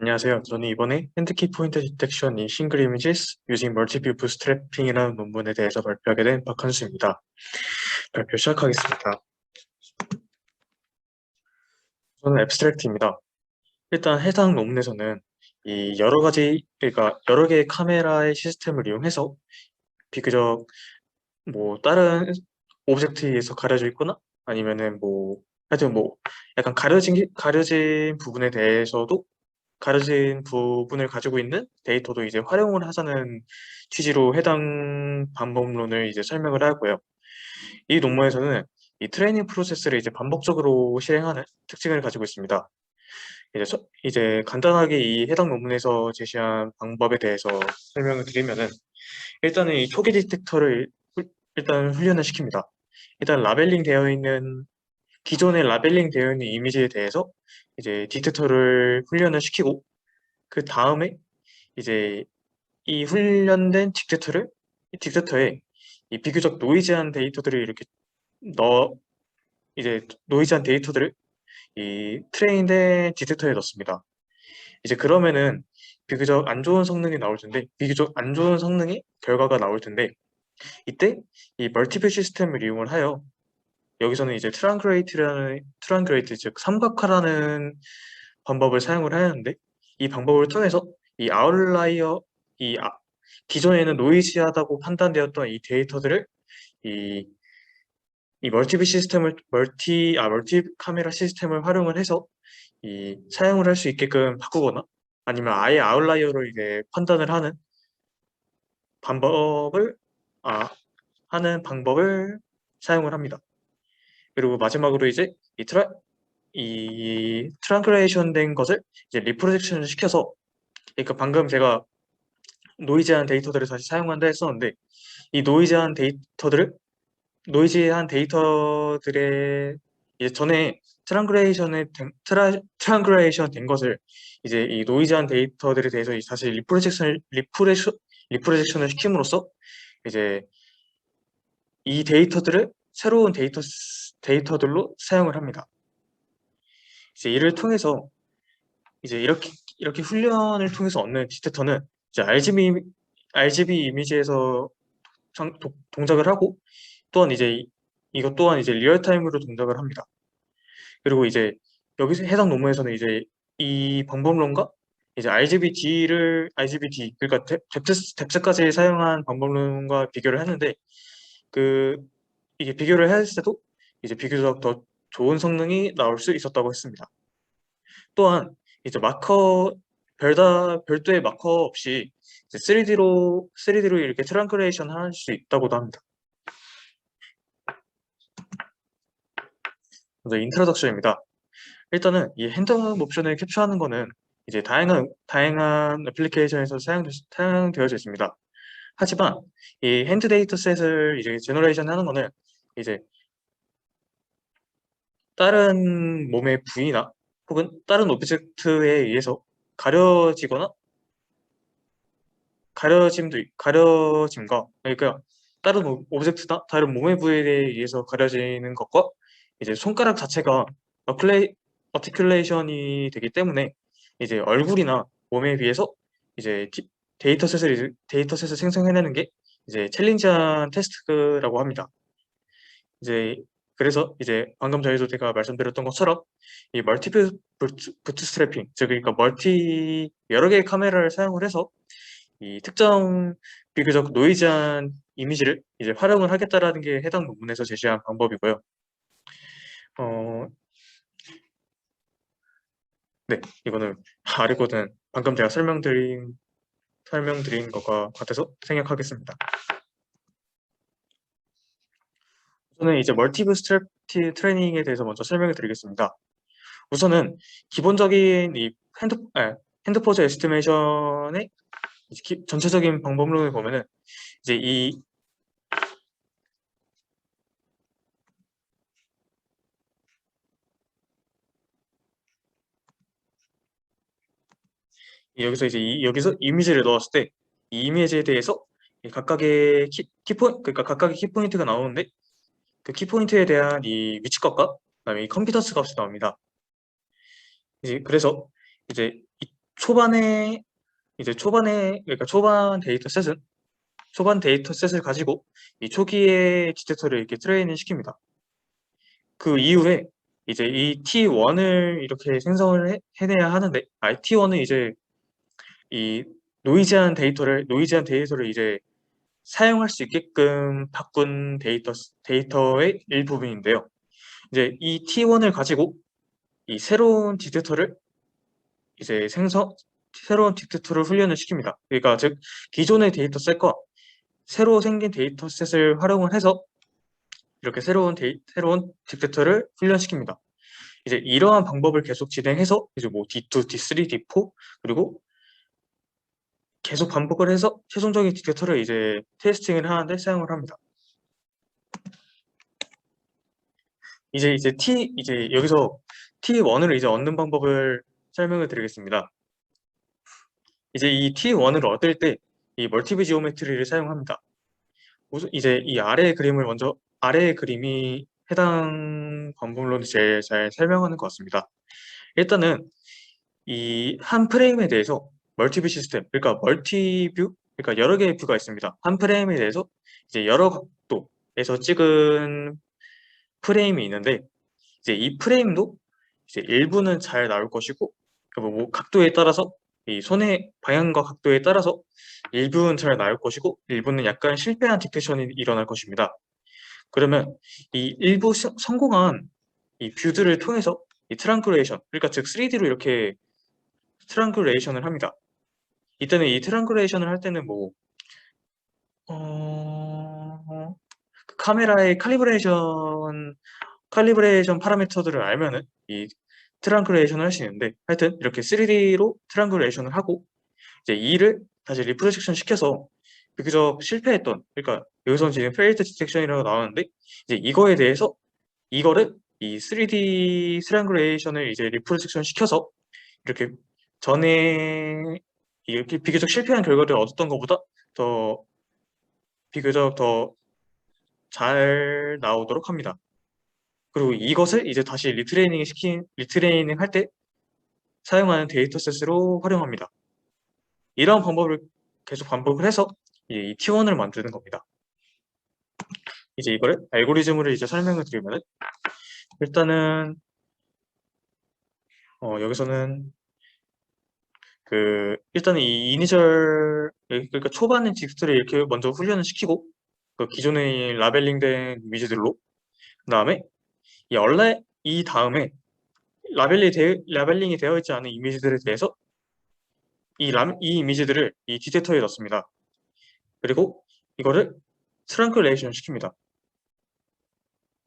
안녕하세요. 저는 이번에 핸드키 포인트 디텍션 in 싱글 이미지스 using 멀티뷰 부스트래핑이라는 논문에 대해서 발표하게 된 박한수입니다. 발표 시작하겠습니다. 저는 앱스트랙트입니다. 일단 해당 논문에서는 이 여러 가지, 그러니까 여러 개의 카메라의 시스템을 이용해서 비교적 다른 오브젝트에서 가려져 있거나 아니면은 하여튼 약간 가려진 부분에 대해서도 가려진 부분을 가지고 있는 데이터도 이제 활용을 하자는 취지로 해당 방법론을 이제 설명을 하고요. 이 논문에서는 이 트레이닝 프로세스를 이제 반복적으로 실행하는 특징을 가지고 있습니다. 이제 간단하게 이 해당 논문에서 제시한 방법에 대해서 설명을 드리면은 일단은 이 초기 디텍터를 일단 훈련을 시킵니다. 일단 기존에 라벨링 되어 있는 이미지에 대해서 이제 디텍터를 훈련을 시키고 그 다음에 이제 이 훈련된 이 딕테터에 이 비교적 노이즈한 데이터들을 이렇게 넣어 이제 노이즈한 데이터들을 이 트레인된 딕테터에 넣습니다. 이제 그러면은 비교적 안 좋은 성능의 결과가 나올 텐데 이때 이 멀티플 시스템을 이용을 하여 여기서는 이제 트라이앵글레이트 즉 삼각화라는 방법을 사용을 하는데 이 방법을 통해서 이 아웃라이어 이 아- 기존에는 노이즈하다고 판단되었던 이 데이터들을 이, 이 멀티 카메라 시스템을 활용을 해서 이 사용을 할 수 있게끔 바꾸거나 아니면 아예 아웃라이어로 이제 판단을 방법을 아, 하는 방법을 사용을 합니다. 그리고 마지막으로 이제 이 트랑클레이션 된 것을 이제 리프로젝션을 시켜서 그러니까 방금 제가 노이즈한 데이터들을 다시 사용한다 했었는데 이 노이즈한 데이터들의 이제 전에 트랑글레이션 된 것을 이제 이 노이즈한 데이터들에 대해서 다시 리프레젝션을 시킴으로써 이제 이 데이터들을 새로운 데이터들로 사용을 합니다. 이제 이를 통해서 이제 이렇게 훈련을 통해서 얻는 디텍터는 이제 RGB 이미지에서 동작을 하고 또한 이것 또한 이제 리얼타임으로 동작을 합니다. 그리고 이제 여기서 해당 논문에서는 이제 이 방법론과 이제 RGBD 그러니까 뎁스까지 사용한 방법론과 비교를 했는데 그 이게 비교를 했을 때도 이제 비교적 더 좋은 성능이 나올 수 있었다고 했습니다. 또한 이제 별도의 마커 없이 이제 3D로 이렇게 트랑클레이션 할 수 있다고도 합니다. 먼저 인트로덕션입니다. 일단은 이 핸드업 옵션을 캡처하는 거는 이제 다양한 애플리케이션에서 사용되어져 있습니다. 하지만 이 핸드 데이터셋을 이제 제너레이션 하는 거는 이제 다른 몸의 부위나 혹은 다른 오브젝트에 의해서 가려지거나 가려짐과 그러니까 다른 다른 몸의 부위에 의해서 가려지는 것과 이제 손가락 자체가 어티큘레이션이 되기 때문에 이제 얼굴이나 몸에 비해서 이제 데이터셋을 생성해내는 게 이제 챌린지한 테스트라고 합니다. 이제 그래서 이제 방금 전에도 제가 말씀드렸던 것처럼 이 멀티플 부트스트래핑, 즉 그러니까 여러 개의 카메라를 사용을 해서 이 특정 비교적 노이즈한 이미지를 이제 활용을 하겠다라는 게 해당 논문에서 제시한 방법이고요. 어, 네, 이거는 아래 거는 방금 제가 설명드린 것과 같아서 생략하겠습니다. 우선은 이제 멀티브 스트랩티 트레이닝에 대해서 먼저 설명을 드리겠습니다. 우선은 기본적인 이 핸드포즈 에스티메이션의 전체적인 방법론을 보면은 이제 여기서 이미지를 넣었을 때 이 이미지에 대해서 이 각각의 그러니까 각각의 키포인트가 나오는데 그 키포인트에 대한 이 위치값과 그다음에 이 컴피던스 값이 나옵니다. 그래서 이제 초반에 그러니까 초반 데이터셋을 가지고 이 초기에 디텍터를 이렇게 트레이닝 시킵니다. 그 이후에 이제 이 T1을 이렇게 생성을 해내야 하는데, T1은 이제 이 노이즈한 데이터를 이제 사용할 수 있게끔 바꾼 데이터의 일부분인데요. 이제 이 T1을 가지고 이 이제 새로운 디텍터를 훈련을 시킵니다. 그러니까 즉 기존의 데이터셋과 새로 생긴 데이터셋을 활용을 해서 이렇게 새로운 디텍터를 훈련시킵니다. 이제 이러한 방법을 계속 진행해서 이제 뭐 D2, D3, D4 그리고 계속 반복을 해서 최종적인 디텍터를 이제 테스팅을 하는데 사용을 합니다. 이제 여기서 T1을 이제 얻는 방법을 설명을 드리겠습니다. 이제 이 T1을 얻을 때 이 멀티비 지오메트리를 사용합니다. 우선 이제 이 아래의 그림이 해당 방법론을 제일 잘 설명하는 것 같습니다. 일단은 이 한 프레임에 대해서 멀티뷰 시스템, 그러니까 여러 개의 뷰가 있습니다. 한 프레임에 대해서 이제 여러 각도에서 찍은 프레임이 있는데, 이제 이 프레임도 이제 일부는 잘 나올 것이고, 뭐 각도에 따라서 이 손의 방향과 각도에 따라서 일부는 잘 나올 것이고, 일부는 약간 실패한 디텍션이 일어날 것입니다. 그러면 이 일부 성공한 이 뷰들을 통해서 이 트랑쿨레이션, 그러니까 즉 3D로 이렇게 트랑쿨레이션을 합니다. 이때는 이 트랑쿨레이션을 할 때는 뭐 그 카메라의 칼리브레이션 파라미터들을 알면은 이 트랑쿨레이션을 할 수 있는데, 하여튼 이렇게 3D로 트랑쿨레이션을 하고 이제 이를 다시 리프로젝션 시켜서 비교적 실패했던, 그러니까 여기서 지금 페일드 디텍션이라고 나오는데, 이제 이거를 이 3D 트랑쿨레이션을 이제 리프로젝션 시켜서 이렇게 전에 이렇게 비교적 실패한 결과를 얻었던 것보다 더 비교적 더 잘 나오도록 합니다. 그리고 이것을 이제 다시 리트레이닝 할 때 사용하는 데이터셋으로 활용합니다. 이런 방법을 계속 반복을 해서 이 T1을 만드는 겁니다. 이제 이거를 알고리즘으로 이제 설명을 드리면은, 일단은 여기서는 일단은 이 그러니까 초반의 딕스트를 이렇게 먼저 훈련을 시키고, 그 기존의 라벨링된 이미지들로, 그 다음에 이 다음에 라벨링이 되어 있지 않은 이미지들에 대해서 이 이미지들을 이 디텍터에 넣습니다. 그리고 이거를 트랑쿨레이션을 시킵니다.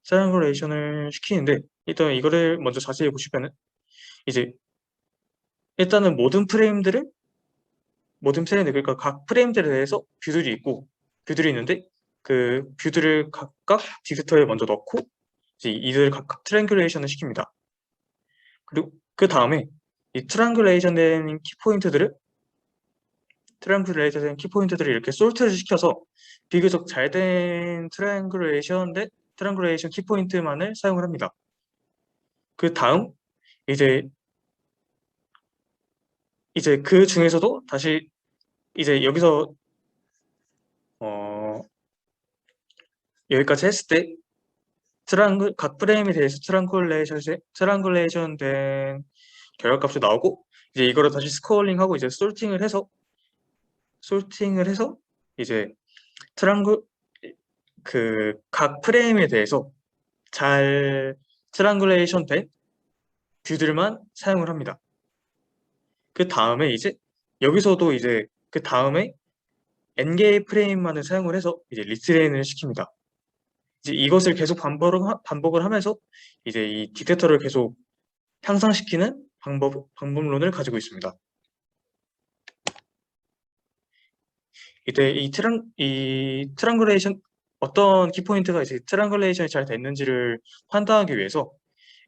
트랑쿨레이션을 시키는데, 일단 이거를 먼저 자세히 보시면은 이제 일단은 그러니까 각 프레임들에 대해서 뷰들이 있는데, 그 뷰들을 각각 디텍터에 먼저 넣고 이제 이들을 각각 트랭귤레이션을 시킵니다. 그리고 그 다음에 이 트랭귤레이션 된 키포인트들을 이렇게 솔트를 시켜서 비교적 잘 된 트랭귤레이션 키포인트만을 사용을 합니다. 그 다음 이제 그 중에서도 다시 이제 여기서 어 여기까지 했을 때 각 프레임에 대해서 트랑굴레이션 된 결과값이 나오고, 이제 이거를 다시 스코어링하고 이제 솔팅을 해서 이제 트랑글 각 프레임에 대해서 잘 트랑굴레이션 된 뷰들만 사용을 합니다. 그 다음에 이제 여기서도 이제 그 다음에 n개의 프레임만을 사용을 해서 이제 리트레인을 시킵니다. 이제 이것을 계속 반복을 하면서 이제 이 디텍터를 계속 향상시키는 방법론을 가지고 있습니다. 이때 이 트랑글레이션 어떤 키포인트가 이제 트랑글레이션이 잘 됐는지를 판단하기 위해서,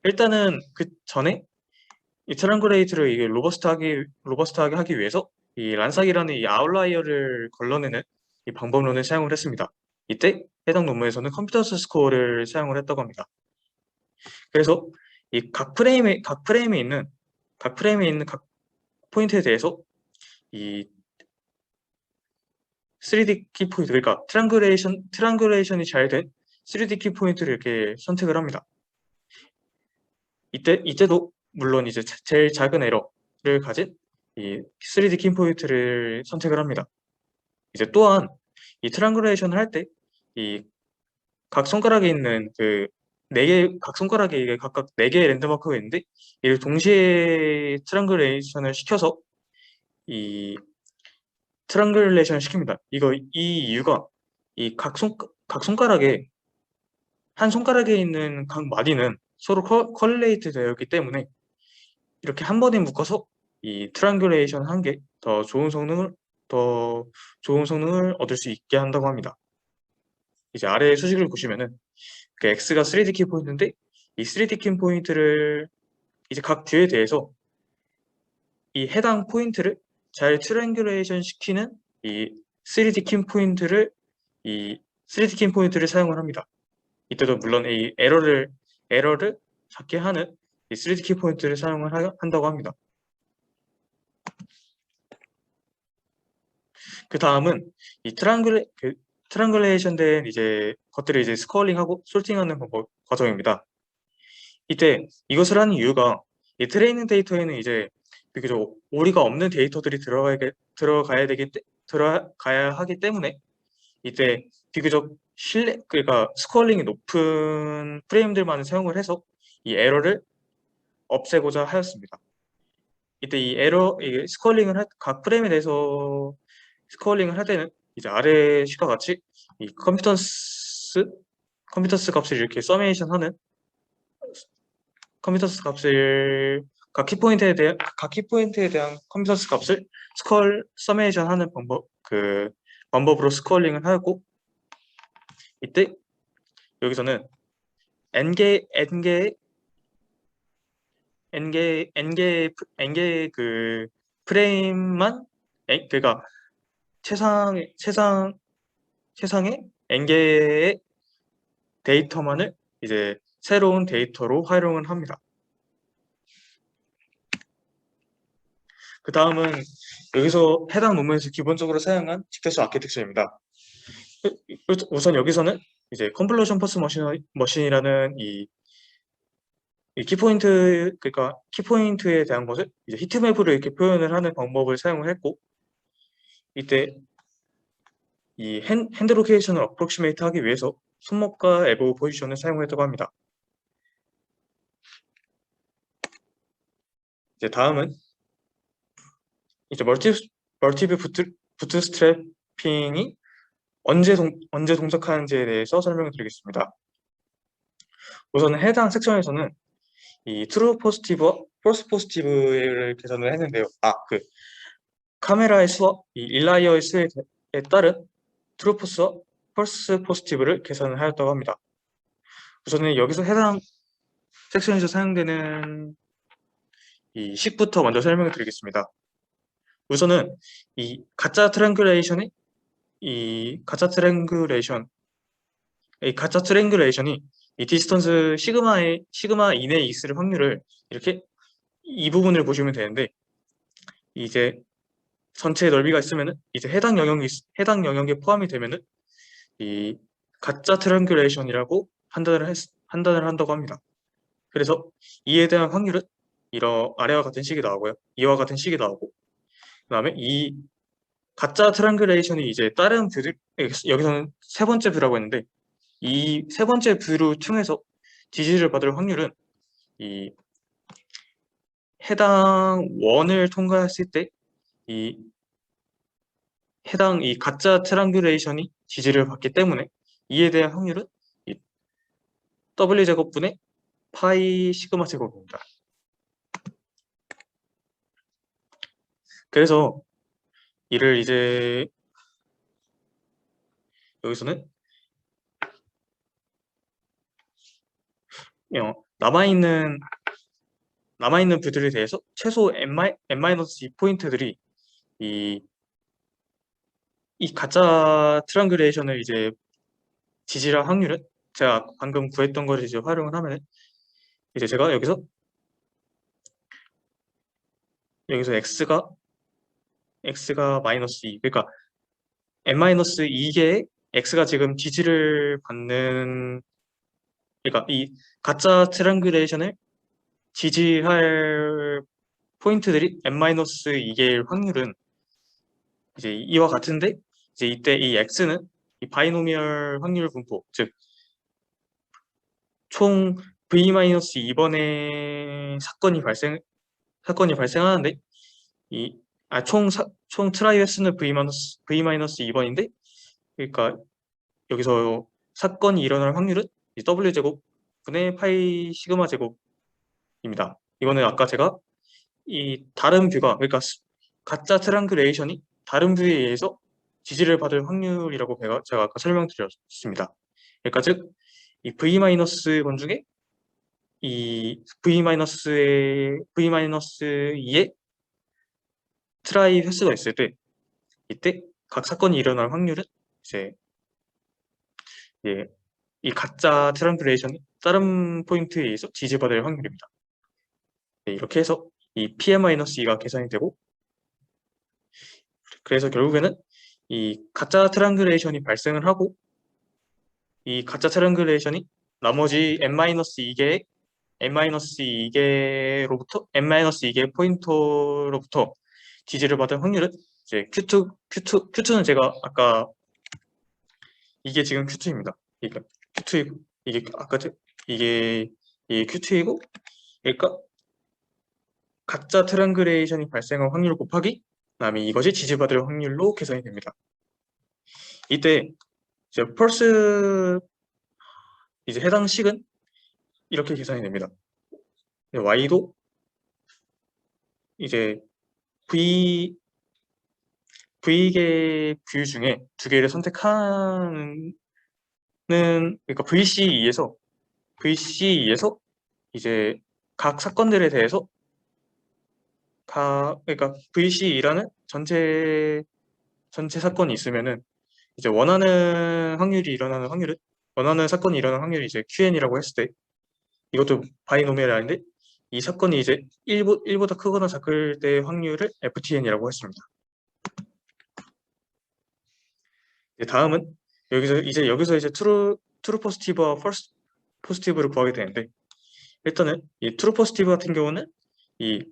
일단은 그 전에 이 트랑글레이트를 이게 로버스트하게 하기 위해서 이 란삭이라는 이 아웃라이어를 걸러내는 이 방법론을 사용을 했습니다. 이때 해당 논문에서는 컴퓨터스 스코어를 사용을 했다고 합니다. 그래서 이 각 프레임에 있는 각 포인트에 대해서 이 3D 키 포인트, 그러니까 트랑글레이션이 잘 된 3D 키 포인트를 이렇게 선택을 합니다. 이때도 물론 이제 제일 작은 에러를 가진 이 3D 키 포인트를 선택을 합니다. 이제 또한 이 트랑글레이션을 할 때 이 각 손가락에 있는 그 각 손가락에 이게 각각 4개의 랜드마크가 있는데 이를 동시에 트랑글레이션을 시켜서 이 트랑글레이션을 시킵니다. 이 이유가 이 각 손가락에 한 손가락에 있는 각 마디는 서로 컬레이트 되어 있기 때문에 이렇게 한 번에 묶어서 이 트랑귤레이션 한 게 더 좋은 성능을 얻을 수 있게 한다고 합니다. 이제 아래 수식을 보시면은 그 X가 3D 키 포인트인데 이 3D 키 포인트를 이제 각 뷰에 대해서 이 해당 포인트를 잘 트랭귤레이션 시키는 이 3D 키 포인트를 이 3D 키 포인트를 사용을 합니다. 이때도 물론 이 에러를 작게 하는 이 3D 키 포인트를 사용을 한다고 합니다. 그 다음은 이 트랑글레이션 된 이제 것들을 이제 스컬링하고 솔팅하는 과정입니다. 이때 이것을 하는 이유가 이 트레이닝 데이터에는 이제 비교적 오리가 없는 데이터들이 들어가야 하기 때문에 이때 비교적 그러니까 스컬링이 높은 프레임들만 사용을 해서 이 에러를 없애고자 하였습니다. 이때 이 각 프레임에 대해서 스컬링을 할 때는 이제 아래 식과 같이 이 컴퓨터스 값을 이렇게 서메이션 하는 컴퓨터스 값을 각 키포인트에 대한 컴퓨터스 값을 서메이션 하는 방법으로 스컬링을 하고 이때 여기서는 n개의 그 프레임만 그러니까 세상의 n개의 데이터만을 이제 새로운 데이터로 활용을 합니다. 그 다음은 여기서 해당 논문에서 기본적으로 사용한 직대수 아키텍처입니다. 우선 여기서는 이제 컨볼루션 퍼스 머신이라는 이 그러니까 키포인트에 대한 것을 이제 히트맵으로 이렇게 표현을 하는 방법을 사용을 했고 이때 이 핸드 로케이션을 어프로시메이트 하기 위해서 손목과 엘보우 포지션을 사용했다고 합니다. 이제 다음은 이제 멀티뷰 부트스트래핑이 언제 동작하는지에 대해서 설명을 드리겠습니다. 우선 해당 섹션에서는 이 트루 포지티브와 폴스 포지티브를 계산을 했는데요. 카메라의 수와 이 일라이어의 수에 따른 트루 포스와 폴스 포지티브를 계산을 하였다고 합니다. 우선은 여기서 해당 섹션에서 사용되는 이 식부터 먼저 설명을 드리겠습니다. 우선은 이 가짜 트랭귤레이션이 이 디스턴스 시그마 인의 있을 확률을 이렇게 이 부분을 보시면 되는데 이제 전체 넓이가 있으면은 이제 해당 영역에 포함이 되면은 이 가짜 트랭귤레이션이라고 판단을 한다고 합니다. 그래서 이에 대한 확률은 아래와 같은 식이 나오고요. 이와 같은 식이 나오고 그다음에 이 가짜 트랑귤레이션이 이제 다른 뷰들 여기서는 세 번째 뷰라고 했는데 이 세 번째 뷰를 통해서 지지를 받을 확률은 이 해당 원을 통과했을 때 이 해당 이 가짜 트랑귤레이션이 지지를 받기 때문에 이에 대한 확률은 이 W 제곱분의 파이 시그마 제곱입니다. 그래서 이를 이제 여기서는 남아있는 뷰들에 대해서 최소 n-2 포인트들이 이 가짜 트랑귤레이션을 이제 지지할 확률은 제가 방금 구했던 거를 이제 활용을 하면 이제 제가 여기서 여기서 x가 마이너스 2, 그러니까 n-2개의 x가 지금 지지를 받는, 그러니까 이 가짜 트랑귤레이션을 지지할 포인트들이 n-2개일 확률은 이제 이와 같은데, 이제 이때 이 x는 이 바이노미얼 확률 분포, 즉 총 v-2번의 사건이 발생하는데, 이, 총 트라이 횟수는 v-2번인데, 그러니까 여기서 사건이 일어날 확률은 이 w제곱 분의 파이 시그마 제곱입니다. 이거는 아까 제가 이 다른 뷰가, 그러니까 가짜 트랑귤레이션이 다른 뷰에 의해서 지지를 받을 확률이라고 제가 아까 설명드렸습니다. 그러니까 즉, 이 v-번 중에 이 v-2의 트라이 횟수가 있을 때, 이때 각 사건이 일어날 확률은 이제 예, 이 가짜 트랑귤레이션이 다른 포인트에 의해서 지지받을 확률입니다. 네, 이렇게 해서 이 PM-2가 계산이 되고, 그래서 결국에는 이 가짜 트랑귤레이션이 발생을 하고, 이 가짜 트랑귤레이션이 나머지 n-2개의 포인터로부터 지지를 받은 확률은 이제 Q2는 제가 아까 이게 지금 Q2입니다. 그러니까 Q2이고, 이게 아까 이게 Q2이고, 그러니까 가짜 트랑귤레이션이 발생한 확률 곱하기 그다음에 이것이 지지받을 확률로 계산이 됩니다. 이때 이제 펄스 이제 해당 식은 이렇게 계산이 됩니다. y도 이제 v개 뷰 중에 두 개를 선택하는, 그러니까 VC2에서 이제 각 사건들에 대해서 그러니까 VC2라는 전체 사건이 있으면은 이제 원하는 사건이 일어나는 확률이 이제 QN이라고 했을 때, 이것도 바이노미얼이 아닌데 이 사건이 이제 1보다 크거나 작을 때 확률을 FTN이라고 했습니다. 다음은 여기서 이제 트루 포지티브와 펄스 포지티브를 구하게 되는데, 일단은 이 트루 포지티브 같은 경우는 이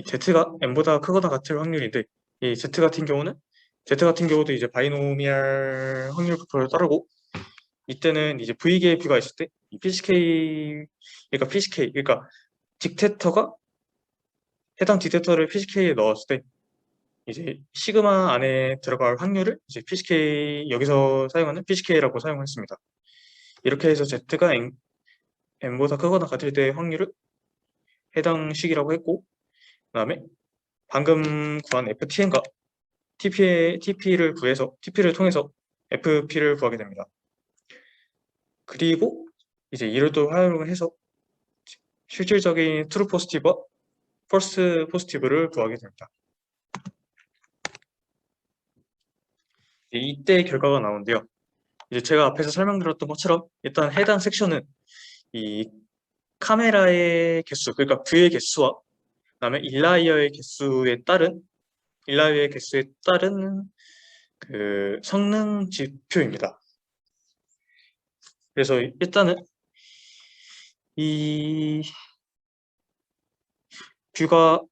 Z가 N보다 크거나 같을 확률인데, 이 Z 같은 경우도 이제 바이노미얼 확률 부표를 따르고, 이때는 이제 V계의 뷰가 있을 때 이 그러니까 딕테터가 해당 딕테터를 PCK에 넣었을 때 이제 시그마 안에 들어갈 확률을 이제 여기서 사용하는 PCK라고 사용했습니다. 이렇게 해서 Z가 N보다 크거나 같을 때의 확률을 해당 식이라고 했고, 그다음에 방금 구한 FTN과 TP를 통해서 FP를 구하게 됩니다. 그리고 이제 이를 또 활용을 해서 실질적인 트루 포지티브와 펄스 포지티브를 구하게 됩니다. 이때 결과가 나오는데요. 이제 제가 앞에서 설명드렸던 것처럼 일단 해당 섹션은 이 카메라의 개수, 그러니까 뷰의 개수와 그다음에 인라이어의 개수에 따른 그 성능 지표입니다. 그래서 일단은 이 뷰가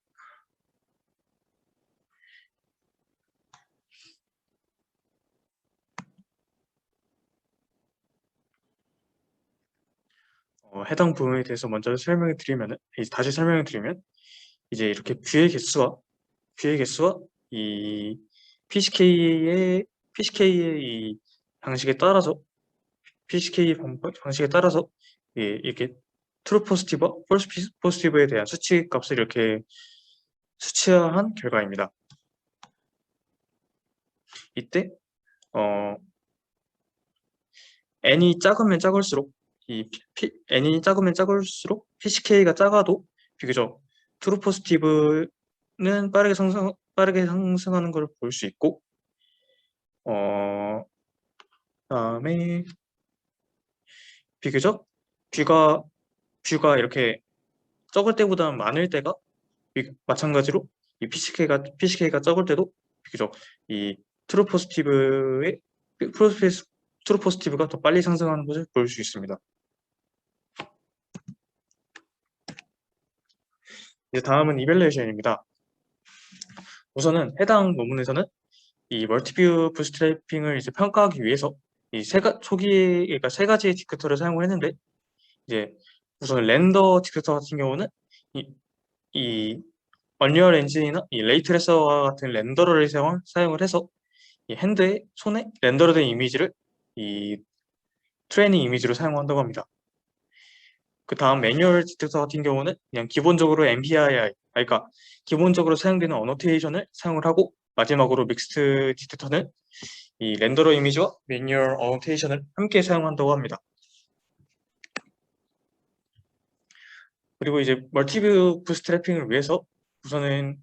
해당 부분에 대해서 먼저 다시 설명을 드리면, 이제 이렇게 뷰의 개수와 이 PCK의 이 방식에 따라서 이렇게 트루 포지티브와 펄스 포지티브에 대한 수치 값을 이렇게 수치화한 결과입니다. 이때 n이 작으면 작을수록 PCK가 작아도 비교적 트루 포지티브는 빠르게 상승하는 걸 볼 수 있고, 그다음에 비교적 뷰가 이렇게 적을 때보다는 많을 때가 마찬가지로 이 PCK가 적을 때도 비교적 이 트루 포지티브의 트루 포지티브가 더 빨리 상승하는 것을 볼 수 있습니다. 이제 다음은 이밸루에이션입니다. 우선은 해당 논문에서는 이 멀티뷰 부스트래핑을 이제 평가하기 위해서 초기에 그러니까 세 가지의 디텍터를 사용을 했는데, 이제 우선 렌더 디텍터 같은 경우는 이 언리얼 엔진이나 이 레이트레서와 같은 렌더러를 사용을 해서 이 손에 렌더러된 이미지를 이 트레이닝 이미지로 사용한다고 합니다. 그 다음 매뉴얼 디텍터 같은 경우는 그냥 기본적으로 MPII, 그러니까 기본적으로 사용되는 어노테이션을 사용을 하고, 마지막으로 믹스트 디텍터는 이 렌더러 이미지와 매뉴얼 어노테이션을 함께 사용한다고 합니다. 그리고 이제 멀티뷰 부스트래핑을 위해서 우선은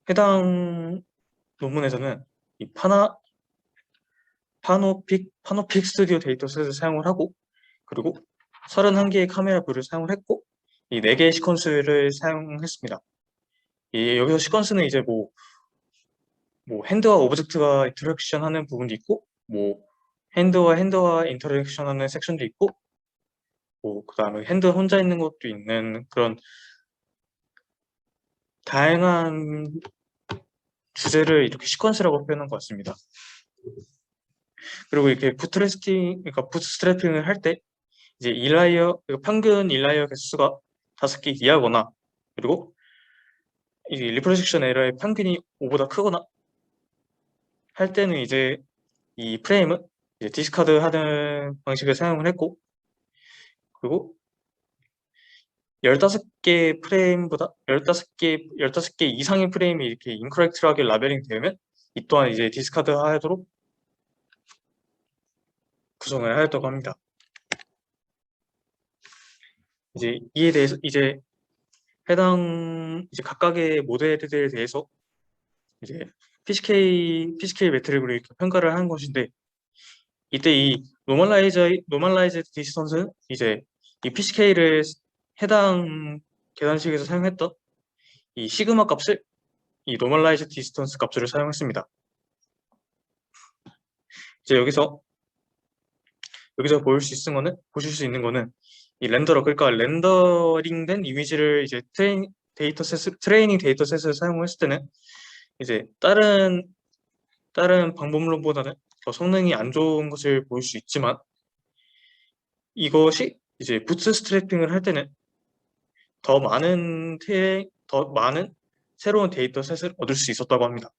해당 논문에서는 이 파노픽 스튜디오 데이터셋을 사용을 하고, 그리고 31개의 카메라 뷰를 사용을 했고, 이 4개의 시퀀스를 사용했습니다. 여기서 시퀀스는 이제 뭐 핸드와 오브젝트가 인터랙션 하는 부분도 있고, 뭐 핸드와 인터랙션 하는 섹션도 있고, 그 다음에 핸드 혼자 있는 것도 있는 그런 다양한 주제를 이렇게 시퀀스라고 표현한 것 같습니다. 그리고 이렇게 그러니까 부트스트래핑을 할 때 이제 평균 인라이어 개수가 5개 이하거나, 그리고 이 리프레섹션 에러의 평균이 5보다 크거나 할 때는 이제 이 프레임은 이제 디스카드 하는 방식을 사용을 했고, 그리고 15개 프레임보다 15개 이상의 프레임이 이렇게 인커렉트하게 라벨링 되면 이 또한 이제 디스카드 하도록 구성을 하였다고 합니다. 이제 이에 대해서 해당 각각의 모델들에 대해서 이제 PCK 매트릭으로 이렇게 평가를 하는 것인데, 이때 이 노멀라이즈 디스턴스는 이제 이 PCK를 해당 계산식에서 사용했던 이 시그마 값을 이 노멀라이즈 디스턴스 값을 사용했습니다. 이제 여기서 보실 수 있는 거는 이 그러니까 렌더링된 이미지를 이제 트레이닝 데이터셋을 사용했을 때는 이제 다른 방법론보다는 더 성능이 안 좋은 것을 보일 수 있지만, 이것이 이제 부트스트래핑을 할 때는 더 많은 새로운 데이터셋을 얻을 수 있었다고 합니다.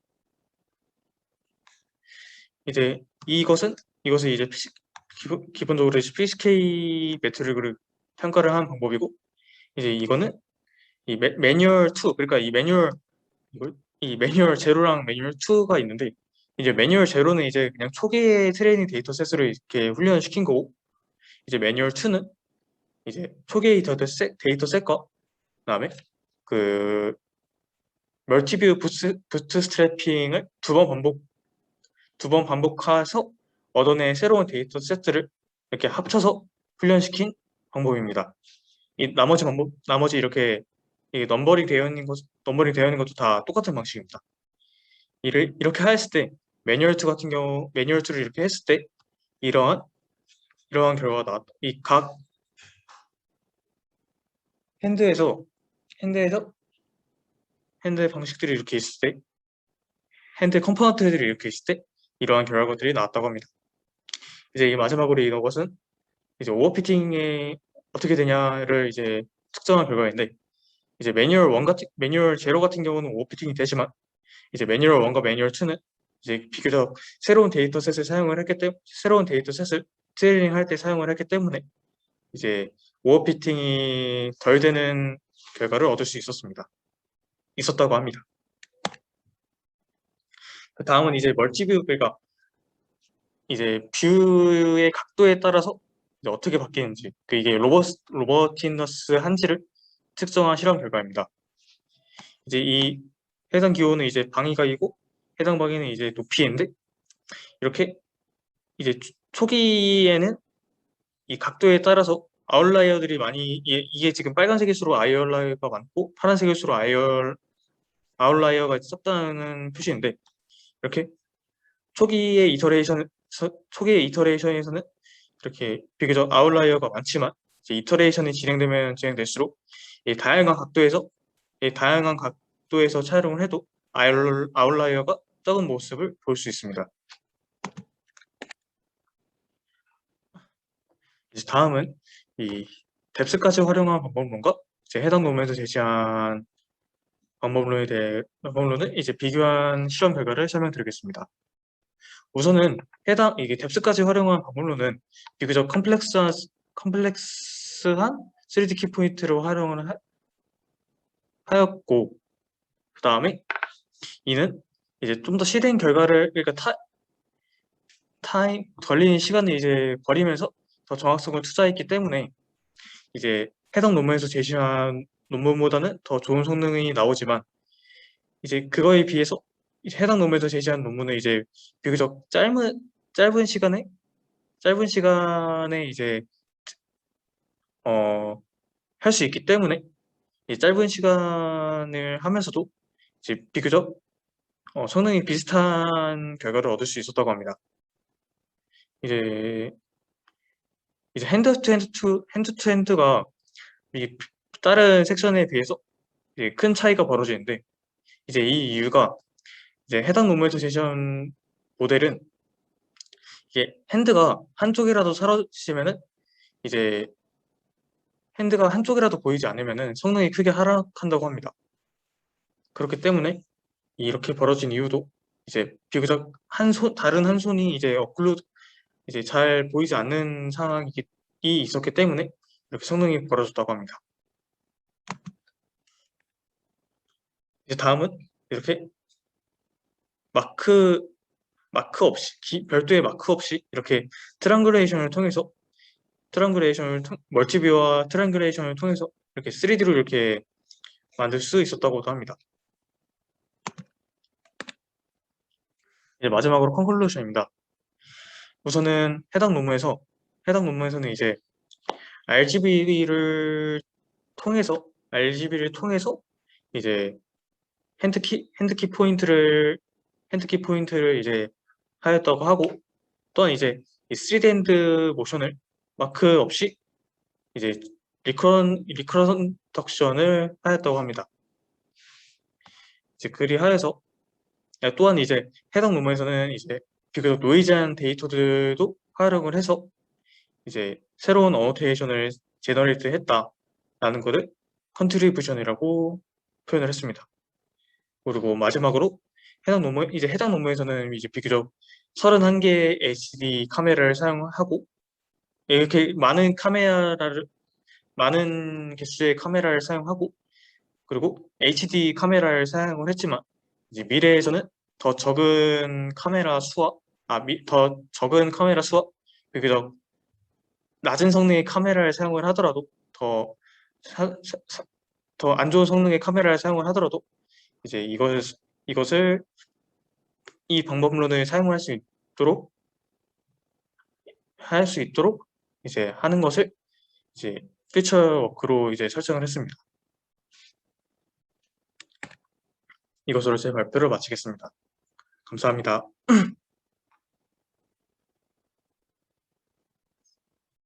이제 이것을 이제 기본적으로 PCK 매트릭을 평가를 하는 방법이고, 이제 이거는 이 매뉴얼 2, 그러니까 이 매뉴얼 제로랑 매뉴얼 2가 있는데, 이제 매뉴얼 제로는 이제 그냥 초기의 트레이닝 데이터셋으로 이렇게 훈련을 시킨 거고, 이제 매뉴얼 2는 이제 초기의 데이터셋과 그다음에 그 멀티뷰 부트스트래핑을 두 번 반복해서 얻어낸 새로운 데이터셋들을 이렇게 합쳐서 훈련시킨 방법입니다. 이 나머지 이렇게 넘버링 되어 있는 것도 다 똑같은 방식입니다. 이렇게 했을 때 매뉴얼 2 같은 경우 매뉴얼 2를 이렇게 했을 때 이러한 결과가 나왔다. 이 각 핸드의 방식들이 이렇게 있을 때, 핸드 컴포넌트들이 이렇게 있을 때 이러한 결과들이 나왔다고 합니다. 이제 이 마지막으로 이것은 이제 오버피팅이 어떻게 되냐를 이제 측정한 결과인데, 이제 매뉴얼 제로 같은 경우는 오버피팅이 되지만, 이제 매뉴얼 1과 매뉴얼 2는 이제 비교적 새로운 데이터셋을 트레이닝 할 때 사용을 했기 때문에 이제 오버피팅이 덜 되는 결과를 얻을 수 있었다고 합니다. 그 다음은 이제 멀티뷰, 그러니까 이제 뷰의 각도에 따라서 이제 어떻게 바뀌는지, 이게 로버티너스한지를 특정한 실험 결과입니다. 이제 이 해당 기호는 이제 방위각이고, 해당 방위는 이제 높이인데, 이렇게 이제 초기에는 이 각도에 따라서 아웃라이어들이 이게 지금 빨간색일수록 아웃라이어가 많고, 파란색일수록 아웃라이어가 적다는 표시인데 이렇게 초기의 이터레이션에서는 이렇게 비교적 아웃라이어가 많지만 이제 이터레이션이 진행되면 진행될수록 이 다양한 각도에서 촬영을 해도 아웃라이어가 적은 모습을 볼 수 있습니다. 이제 다음은 이 뎁스까지 활용한 방법론과 이제 해당 논문에서 제시한 방법론을 이제 비교한 실험 결과를 설명드리겠습니다. 우선은 이게 뎁스까지 활용한 방법론은 비교적 컴플렉스한 3D 키포인트로 활용을 하였고, 그 다음에 이는 이제 좀 더 실행 결과를, 그러니까 걸리는 시간을 이제 버리면서 더 정확성을 투자했기 때문에 이제 해당 논문에서 제시한 논문보다는 더 좋은 성능이 나오지만 이제 그거에 비해서 이제 해당 논문에서 제시한 논문은 이제 비교적 짧은 시간에 이제 할 수 있기 때문에 이 짧은 시간을 하면서도 이제 비교적 성능이 비슷한 결과를 얻을 수 있었다고 합니다. 이제 핸드 투 핸드가 이 다른 섹션에 비해서 이제 큰 차이가 벌어지는데 이제 이 이유가 이제 해당 논문에서 제시한 모델은 이게 핸드가 한쪽이라도 사라지면은 이제 핸드가 한쪽이라도 보이지 않으면은 성능이 크게 하락한다고 합니다. 그렇기 때문에 이렇게 벌어진 이유도 이제 비교적 다른 한 손이 이제 이제 잘 보이지 않는 상황이 있었기 때문에 이렇게 성능이 벌어졌다고 합니다. 이제 다음은 이렇게 마크 없이 별도의 마크 없이 이렇게 멀티뷰와 트랑글레이션을 통해서 이렇게 3D로 이렇게 만들 수 있었다고도 합니다. 이제 마지막으로 컨클루션입니다. 우선은 해당 논문에서는 이제 RGB를 통해서 이제 핸드키 포인트를 이제 하였다고 하고 또한 이제 이 3D 핸드 모션을 마크 없이 이제 리컨덕션을 하였다고 합니다. 이제 그리하여서 또한 이제 해당 논문에서는 이제 비교적 노이즈한 데이터들도 활용을 해서 이제 새로운 어노테이션을 제너레이트 했다라는 것을 컨트리뷰션이라고 표현을 했습니다. 그리고 마지막으로 해당 논문에서는 이제 비교적 31개의 HD 카메라를 사용하고 이렇게 많은 개수의 카메라를 사용하고 그리고 HD 카메라를 사용을 했지만 이제 미래에서는 더 적은 카메라 수와 비교적 낮은 성능의 카메라를 사용을 하더라도 더 안 좋은 성능의 카메라를 사용을 하더라도 이제 이것을 이 방법론을 사용할 수 있도록 이제 하는 것을 이제 피처 워크로 이제 설정을 했습니다. 이것으로 제 발표를 마치겠습니다. 감사합니다.